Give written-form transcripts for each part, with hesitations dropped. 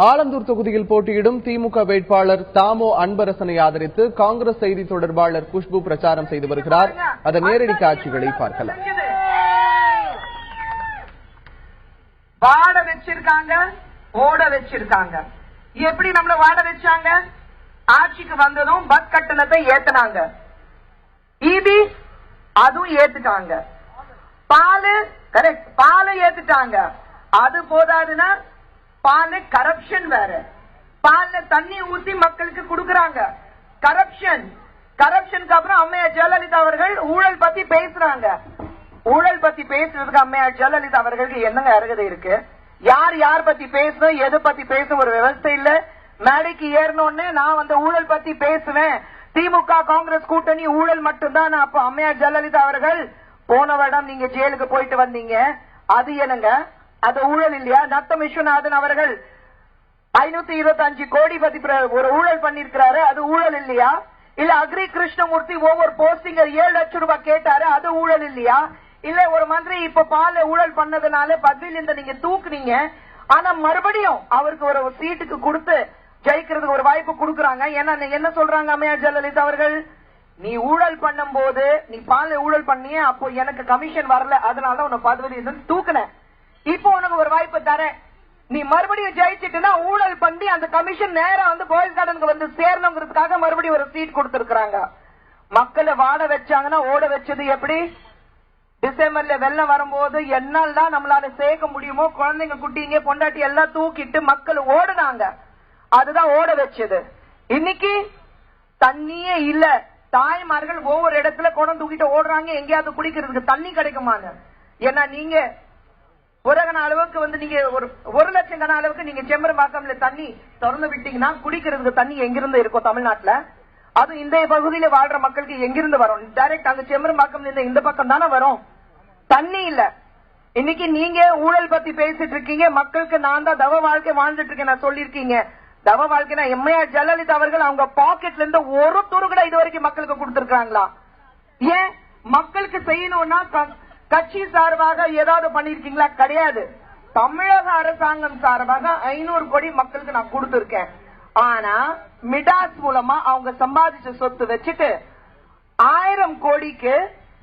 ஆலந்தூர் தொகுதியில் போட்டியிடும் திமுக வேட்பாளர் தாமோ அன்பரசனை ஆதரித்து காங்கிரஸ் செய்தி தொடர்பாளர் குஷ்பு பிரச்சாரம் செய்து வருகிறார். அதன் நேரடி காட்சிகளை பார்க்கலாம். வாட வச்சிருக்காங்க, ஓட வச்சிருக்காங்க. எப்படி நம்மள வாட வச்சாங்க? ஆட்சிக்கு வந்ததும் பஸ் கட்டணத்தை ஏத்துனாங்க, ஈபி அதுவும் ஏத்துட்டாங்க, பாலு கரெக்ட் பாலை ஏத்துட்டாங்க. அது போதாதுன்னா பால் கரப்ஷன் வேற, பால்ல தண்ணி ஊத்தி மக்களுக்கு கொடுக்கறாங்க. கரப்ஷனுக்கு அப்புறம் அம்மையார் ஜெயலலிதா அவர்கள் ஊழல் பத்தி பேசுறாங்க. ஊழல் பத்தி பேசுறதுக்கு அம்மையார் ஜெயலலிதா அவர்களுக்கு என்னங்க அருகதை இருக்கு? யார் பத்தி பேசணும், எது பத்தி பேசணும் ஒரு விவசாய இல்ல. மேடைக்கு ஏறணும்னு நான் ஊழல் பத்தி பேசுவேன், திமுக காங்கிரஸ் கூட்டணி ஊழல் மட்டும்தான். அப்ப அம்மையார் ஜெயலலிதா அவர்கள் போன வருடம் நீங்க ஜெயிலுக்கு போயிட்டு வந்தீங்க, அது என்னங்க? அது ஊழல் இல்லையா? நத்தம் விஸ்வநாதன் அவர்கள் 525 கோடி பத்தி ஒரு ஊழல் பண்ணிருக்கிறாரு, அது ஊழல் இல்லையா? இல்ல அக்ரி கிருஷ்ணமூர்த்தி ஒவ்வொரு போஸ்டிங் 7 லட்சம் ரூபாய் கேட்டாரு, அது ஊழல் இல்லையா? இல்ல ஒரு மந்திரி இப்ப பால ஊழல் பண்ணதுனால பதவியில் இருந்து நீங்க தூக்குனீங்க, ஆனா மறுபடியும் அவருக்கு ஒரு சீட்டுக்கு கொடுத்து ஜெயிக்கிறதுக்கு ஒரு வாய்ப்பு கொடுக்கறாங்க. என்ன சொல்றாங்க அம்மையார் ஜெயலலிதா அவர்கள்? நீ ஊழல் பண்ணும் போது நீ பால ஊழல் பண்ணிய, அப்போ எனக்கு கமிஷன் வரல, அதனால உன்னை பதவியில் இருந்து தூக்குன. இப்போ உனக்கு ஒரு வாய்ப்பு தரேன், நீ மறுபடியும் ஜெயிச்சிட்டுனா ஊழல் பண்ணி அந்த கமிஷன் நேரா கோயில் கார்டனுக்கு சேரணுங்கிறதுக்காக மறுபடியும் ஒரு சீட் கொடுத்திருக்காங்க. மக்களை வாட வச்சாங்கன்னா ஓட வச்சது எப்படி? டிசம்பர்ல வெள்ளம் வரும்போது என்னால் தான் நம்மளால சேர்க்க முடியுமோ குழந்தைங்க குட்டிங்க பொண்டாட்டி எல்லாம் தூக்கிட்டு மக்கள் ஓடுனாங்க, அதுதான் ஓட வச்சது. இன்னைக்கு தண்ணியே இல்ல, தாய்மார்கள் ஒவ்வொரு இடத்துல குடம் தூக்கிட்டு ஓடுறாங்க, எங்கேயாவது குடிக்கிறதுக்கு தண்ணி கிடைக்குமாங்க? ஏன்னா நீங்க ஒரு கண அளவுக்கு நீங்க ஒரு 1 லட்சம் கண அளவுக்கு நீங்க செம்பரம்பாக்கம்ல தண்ணி திறந்து விட்டீங்கன்னா குடிக்கிறதுக்கு தண்ணி எங்கிருந்து இருக்கும் தமிழ்நாட்டுல? அது இந்த பகுதியில வாழ்ற மக்களுக்கு எங்கிருந்து வரும்? டைரக்ட் அங்க செம்பரம்பாக்கம் இந்த பக்கம் தானே வரும், தண்ணி இல்ல. இன்னைக்கு நீங்க ஊழல் பத்தி பேசிட்டு இருக்கீங்க, மக்களுக்கு நான் தான் தவ வாழ்க்கை வாழ்ந்துட்டு இருக்கேன் நான் சொல்லிருக்கீங்க. தவ வாழ்க்கைனா எம்ஐஆர் ஜெயலலிதா அவர்கள் அவங்க பாக்கெட்ல இருந்து ஒரு துரு கூட இது வரைக்கும் மக்களுக்கு கொடுத்திருக்காங்களா? ஏன் மக்களுக்கு செய்யணும்னா கட்சி சார்பாக ஏதாவது பண்ணிருக்கீங்களா? கிடையாது. தமிழக அரசாங்கம் சார்பாக 500 கோடி மக்களுக்கு நான் கொடுத்திருக்கேன். ஆனா மிடாஸ் மூலமா அவங்க சம்பாதிச்ச சொத்து வச்சுட்டு 1000 கோடிக்கு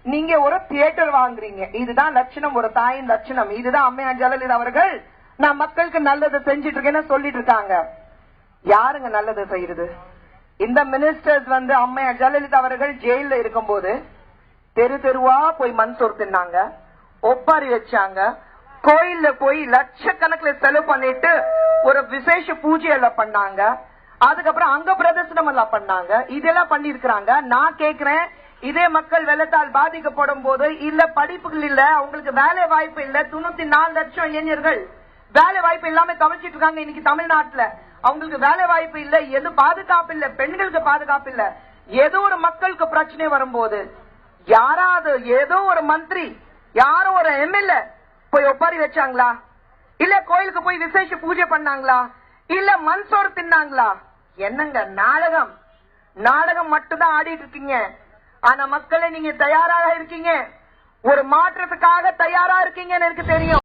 நீங்க ஒரு தியேட்டர் வாங்குறீங்க. இதுதான் லட்சணம், ஒரு தாயின் லட்சணம். இதுதான் அம்மையார் ஜெயலலிதா அவர்கள் நான் மக்களுக்கு நல்லது செஞ்சிட்டு இருக்கேன்னு சொல்லிட்டு இருக்காங்க. யாருங்க நல்லது செய்யறது? இந்த மினிஸ்டர்ஸ் அம்மையார் ஜெயலலிதா அவர்கள் ஜெயில இருக்கும் போது தெரு தெருவா போய் மன்சோர் தின்னாங்க, ஒப்பாரி வச்சாங்க, கோயில்ல போய் லட்சக்கணக்கில் செலவு பண்ணிட்டு ஒரு விசேஷ பூஜை எல்லாம் பண்ணாங்க, அதுக்கப்புறம் அங்க பிரதர்சனம் எல்லாம் பண்ணாங்க, இதெல்லாம் பண்ணிருக்கிறாங்க. நான் கேக்குறேன், இதே மக்கள் வெள்ளத்தால் பாதிக்கப்படும் போது இல்ல படிப்புகள் இல்ல, அவங்களுக்கு வேலை வாய்ப்பு இல்ல, 94 லட்சம் இளைஞர்கள் வேலை வாய்ப்பு இல்லாம தவிச்சிட்டு இருக்காங்க இன்னைக்கு தமிழ்நாட்டுல. அவங்களுக்கு வேலை வாய்ப்பு இல்ல, எது பாதுகாப்பு இல்ல, பெண்களுக்கு பாதுகாப்பு இல்ல. ஏதோ ஒரு மக்களுக்கு பிரச்சனை வரும்போது யாராவது ஏதோ ஒரு மந்திரி யாரோ ஒரு எம்எல்ஏ போய் ஒப்பாரி வச்சாங்களா? இல்ல கோயிலுக்கு போய் விசேஷ பூஜை பண்ணாங்களா? இல்ல மன்சோர் தின்னாங்களா? என்னங்க நாடகம்? நாடகம் மட்டும்தான் ஆடிட்டு இருக்கீங்க. ஆனா மக்களை நீங்க தயாராக இருக்கீங்க, ஒரு மாற்றத்துக்காக தயாரா இருக்கீங்கன்னு எனக்கு தெரியும்.